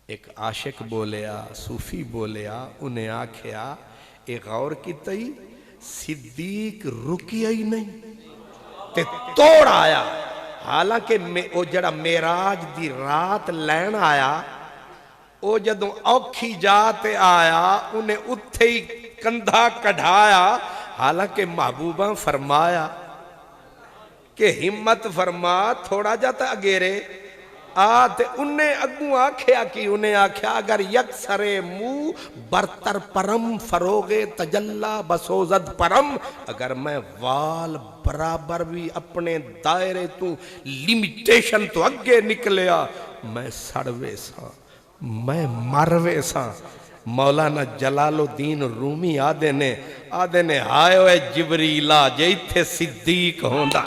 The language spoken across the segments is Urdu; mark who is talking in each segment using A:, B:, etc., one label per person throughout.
A: ایک عاشق بولیا صوفی بولیا انہیں آکھیا ایک غور کی تئی صدیق رکیا ہی نہیں تے توڑ آیا حالانکہ وہ جڑا میراج دی رات لین آیا وہ جدوں اوکھی جاتے آیا انہیں اتھے ہی کندھا کڑھایا حالانکہ محبوبہ فرمایا کہ ہمت فرما تھوڑا جاتا اگیرے آتے انہیں اگوں آکھیا کی انہیں آکھیا اگر یک سرے مو برتر پرم فروغ تجلہ بسوزد پرم اگر میں وال برابر بھی اپنے دائرے تو لیمیٹیشن تو اگے نکلیا میں سڑوے ساں میں مروے ساں مولانا جلال الدین رومی آدھے نے ہائے ہوئے جبریلہ جے تھے صدیق ہوندا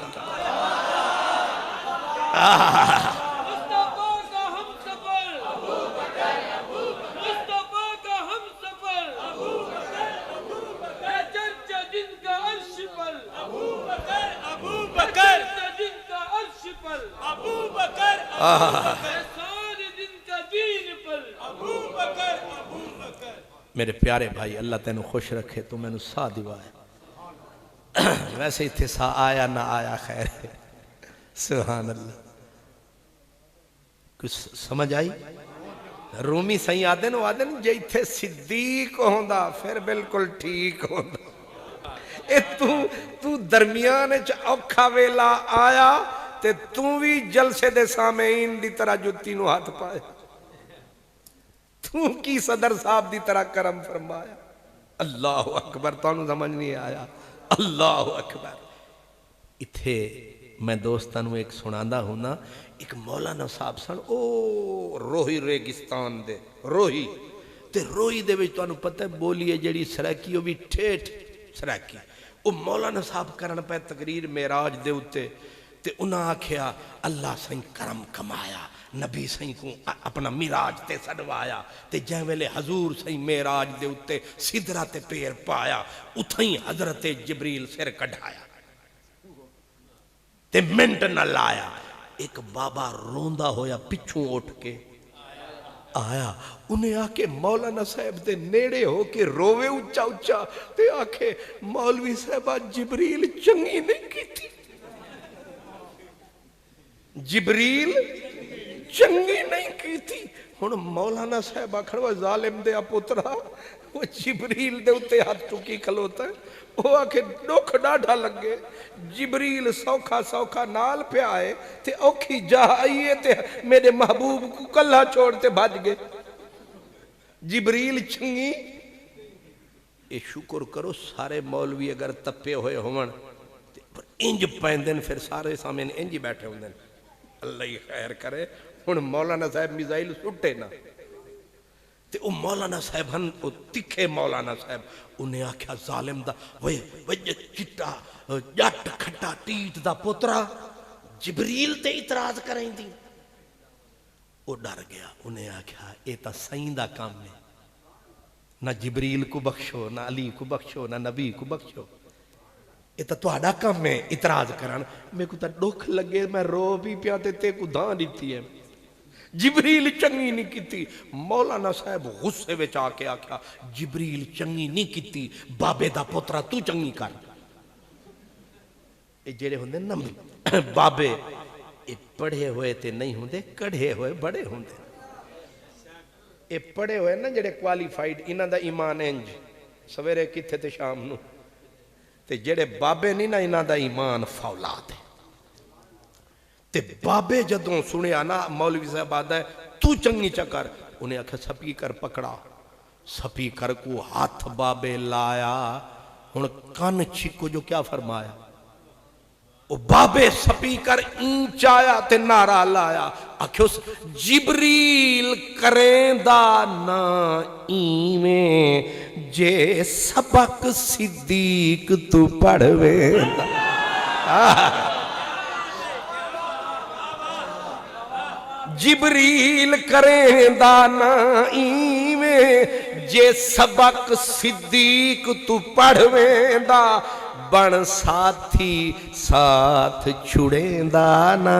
A: میرے پیارے بھائی اللہ تینوں خوش رکھے تو میں نے سا دیوائے ویسے ہی تھے سا آیا نہ آیا خیر ہے سبحان اللہ کچھ سمجھ آئی رومی سہی آدن جے تھے صدیق ہوندا پھر بالکل ٹھیک ہوندا اے تو درمیان اوکھا ویلا آیا تے تو بھی جلسے دے سامعین دی طرح جتی نو ہاتھ پائے تو کی صدر صاحب دی طرح کرم فرمایا اللہ اکبر تو انہوں سمجھ نہیں آیا اللہ اکبر اتھے میں دوستانوں ایک سناندہ ہوں نا ایک مولانا صاحب سن او روہی ریگستان دے روہی تے روہی دے وچ تو انہوں پتہ بولیے جڑی سرائکی وہ بھی ٹھیٹ سرائکی او مولانا صاحب کرن پہ تقریر میراج دے ہوتے تے انہاں آکھیا اللہ سائیں کرم کمایا نبی سائیں کو اپنا میراج تے سڑوایا تے جہاں ویلے حضور سائیں میراج دے ہوتے صدرہ تے پیر پایا اتھائیں حضرت جبریل سر کڑھایا تے منٹ نہ لایا ایک بابا روندہ ہویا پچھوں اٹھ کے آیا انہیں آکے مولانا صاحب دے نیڑے ہو کے روے اچھا اچھا تے آکے مولوی صاحبہ جبریل چنگی نہیں کی تھی جبریل چنگی نہیں کی تھی ہن مولانا صاحب آکھڑوا ظالم دے پترا وہ جبریل دے اتے ہاتھ چکی کھلوتا ہے وہ آکھے ڈوکھ ڈاڑھا لگے جبریل سوکھا سوکھا نال پہ آئے تے اوکھی جا آئیے تے میرے محبوب کو کلہ چھوڑتے بھاج گئے جبریل چنگی اے شکر کرو سارے مولوی اگر تپے ہوئے ہون انج پہندن پھر سارے سامنے انج بیٹھے ہوندن اللہ ہی خیر کرے ہن مولانا صاحب میزائل سٹے نا تے او مولانا صاحب ہن او تکھے مولانا صاحب انہیں آکھیا ظالم دا وجہ چٹا جٹ کھٹا ٹیٹ دا پترا جبریل تے اعتراض کریں دی او ڈر گیا انہیں آکھیا اے تا سائیں دا کام ہے نہ جبریل کو بخشو نہ علی کو بخشو نہ نبی کو بخشو یہ تو آڈا کام میں اعتراض کران میں کو تا ڈوکھ لگے میں رو بھی پیاتے تے کو دان دیتی ہے جبریل چنگی نہیں کیتی مولانا صاحب غصے وچ آکے آکھیا جبریل چنگی نہیں کیتی بابے دا پترا تو چنگی کر اے جڑے ہوندے نا بابے اے پڑھے ہوئے تے نہیں ہوندے کڑھے ہوئے بڑے ہوندے اے پڑھے ہوئے نا جڑے کوالیفائیڈ انہاں دا ایمان انج سویرے کتھے تے شام نو تے جڑے بابے نہیں نا انہاں دا ایمان فولاد ہے تے بابے جدوں سنیا نا مولوی صاحب آدھا ہے تو چنگی چکر انہیں آکھا سپیکر پکڑا سپیکر کو ہاتھ بابے لایا ہن کان چھکو جو کیا فرمایا وہ بابے سپیکر اینچ آیا تے نعرہ لایا آکھو جبریل کریں دا نا ایمیں جے سبق صدیق تو پڑھوے جبریل کریں دانا ایویں جے سبق صدیق تو پڑھویں دا بن ساتھی ساتھ چھڑیں دانا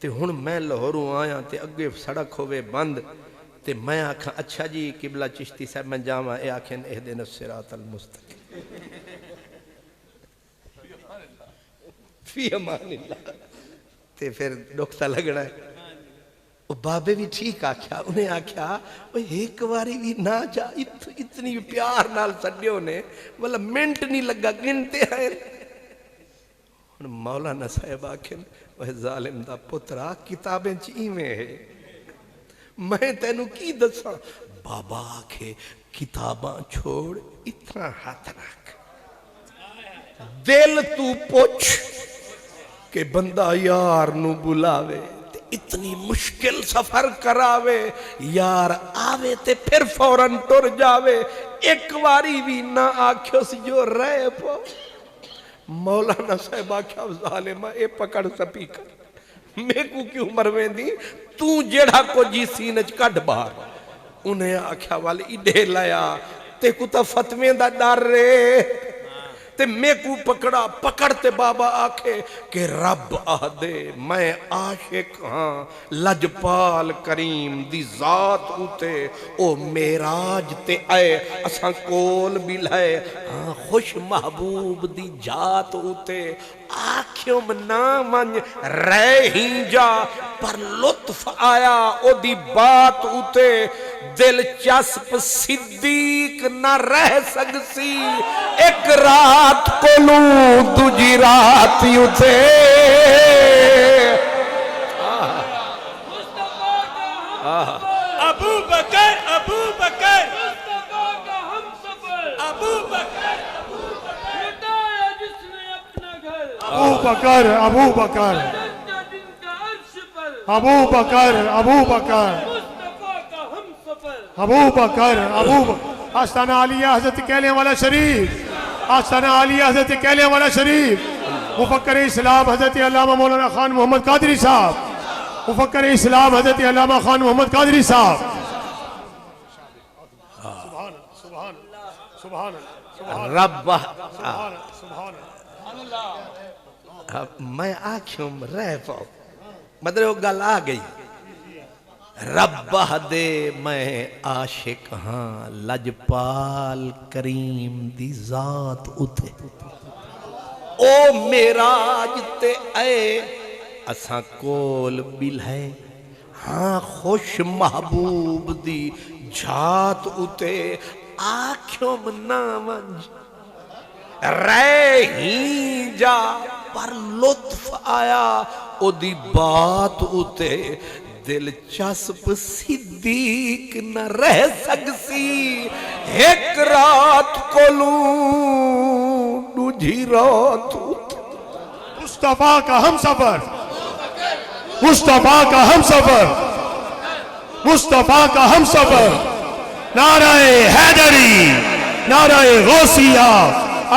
A: تے ہن میں لاہوروں آیا تے اگے سڑک ہوئے بند تے میں آکھاں اچھا جی قبلہ چشتی صاحب میں جاواں، اے آکھیں اہدنا الصراط المستقیم فی امان اللہ۔ تے پھر نقطہ لگنا ہے وہ بابے بھی ٹھیک آکھیا، انہیں آکھیا وہ ایک واری بھی نہ جا، اتنی پیار نال سڈیوں نے والا منٹ نہیں لگا گنتے ہیں۔ مولانا صاحب آکھیں وہ ظالم دا پترا کتابیں چیویں ہے، میں تینوں کی دساں؟ بابا آکھے کتاباں چھوڑ اتنا ہاتھ رکھ، دل تو پوچھ کہ بندہ یار نو بلاوے اتنی مشکل سفر کراوے، یار آوے تے پھر فوراں ٹر جاوے، ایک واری بھی نہ آکھیوس جو رہے پو۔ مولانا صاحب آکھیا ظالمہ اے پکڑ سپیکر، میں کو کیوں مرویں دی، تو جیڑا کو جی سینج کڈ باہر۔ انہیں آکھیا والی ایڈے لایا تے کو تا فتویں دا ڈر رے، تے میں کو پکڑا پکڑتے بابا آکھے کہ رب آدے میں عاشق ہاں لجپال کریم دی ذات ہوتے، او میراج تے آئے اساں کول بھی لائے، ہاں خوش محبوب دی جات ہوتے، آکھیوں منا من رہ ہی جا پر لطف آیا او دی بات ہوتے، دلچسپ صدیق نہ رہ سکسی، ایک رات کو لوں دوجی رات یوتے۔
B: ابو بکر ابو بکر مصطفیٰ کا ہم سفر، ابو بکر مٹایا جس نے اپنا گھر،
C: ابو بکر ابو بکر
B: دن کا عرش پر،
C: ابو بکر ابو بکر
B: مصطفیٰ کا ہم سفر،
C: ابو بکر ابو بکر آستانہ عالیہ حضرت کہلے والا شریف، آستانہ عالیہ حضرت کہلے والا شریف، مفکر اسلام حضرت علامہ مولانا خان محمد قادری صاحب، مفکر اسلام حضرت علامہ خان محمد قادری صاحب۔ سبحان سبحان سبحان
A: رب
C: سبحان
A: میں آکھیوں رہ پاؤ، مطلب وہ گل آ گئی، رب دے میں عاشق ہاں لجپال کریم دی ذات اتے، او میراج تے اے اساں کول بل ہے، ہاں خوش محبوب دی جھات اتے، آکھیوں منا منج رہ ہی جا پر لطف آیا او دی بات اتے، دلچسپ صدیق نہ رہ سکسی، ایک رات کو لوں دوجی رات اتے۔
C: مصطفیٰ کا ہم سفر، مصطفیٰ کا ہم سفر، مصطفیٰ کا ہم سفر، نعرہ حیدری، نعرہ غوثیہ،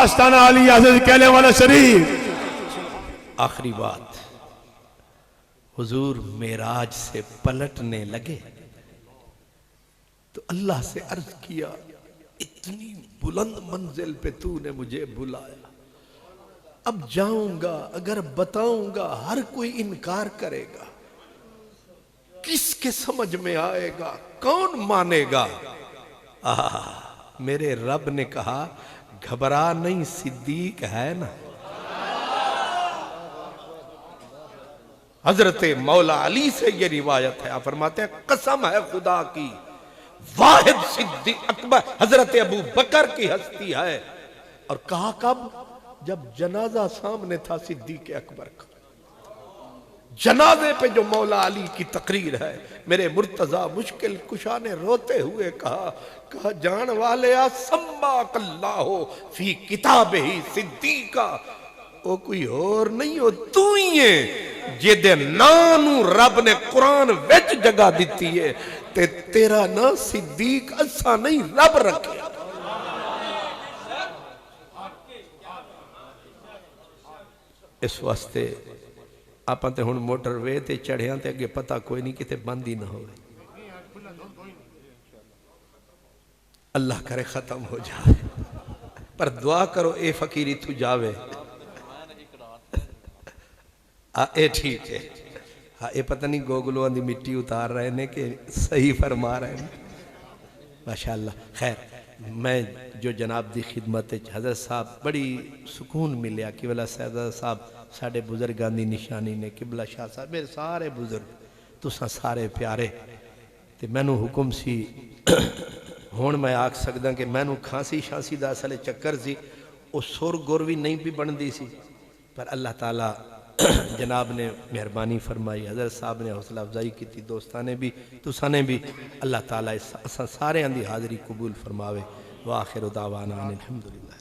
C: آستانہ علی حضرت کہلے والا شریف۔
A: آخری بات، حضور معراج سے پلٹنے لگے تو اللہ سے عرض کیا اتنی بلند منزل پہ تو نے مجھے بلایا، اب جاؤں گا اگر بتاؤں گا ہر کوئی انکار کرے گا، کس کے سمجھ میں آئے گا، کون مانے گا؟ میرے رب نے کہا گھبرا نہیں، صدیق ہے نا۔ حضرت مولا علی سے یہ روایت ہے، آپ فرماتے ہیں قسم ہے خدا کی، واحد صدیق اکبر حضرت ابو بکر کی ہستی ہے، اور کہا کب؟ جب جنازہ سامنے تھا صدیق اکبر کا، جنازے پہ جو مولا علی کی تقریر ہے، میرے مرتضیٰ مشکل کشا نے روتے ہوئے کہا جان والے سماک اللہ فی کتاب ہی صدیقہ، وہ کوئی اور نہیں ہو تو ہی ہے جیدے نانو رب نے قرآن وچ جگہ دیتی ہے، تے تیرا نا صدیق اسا نہیں رب رکھے۔ اس واسطے آپ تے ہن موٹر وے تے چڑھیاں تے اگے پتہ کوئی نہیں کتے بند ہی نہ ہوئے، اللہ کرے ختم ہو جائے، پر دعا کرو اے فقیری تو جاوے، اے ٹھیک ہے، ہاں یہ پتہ نہیں گوگلوں دی مٹی اتار رہے ہیں کہ صحیح فرما رہے ہیں ماشاءاللہ. خیر میں جو جناب دی خدمت حضرت صاحب بڑی سکون ملیا قبلہ حضرت صاحب ساڑھے بزرگان دی نشانی نے قبلہ شاہ صاحب میرے سارے بزرگ تساں سارے پیارے تے میں نو حکم سی ہون میں آکھ سکدا کہ میں نو کھانسی شانسی دا اصلے چکر سی او سر گر بھی نہیں بھی بن دی سی پر اللہ تعالیٰ جناب نے مہربانی فرمائی حضرت صاحب نے حوصلہ افزائی کی تھی دوستانے بھی تسانے بھی اللہ تعالیٰ سارے اندھی حاضری قبول فرماوے وآخر دعوانا الحمدللہ.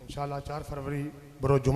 C: انشاءاللہ 4 فروری برو جمعہ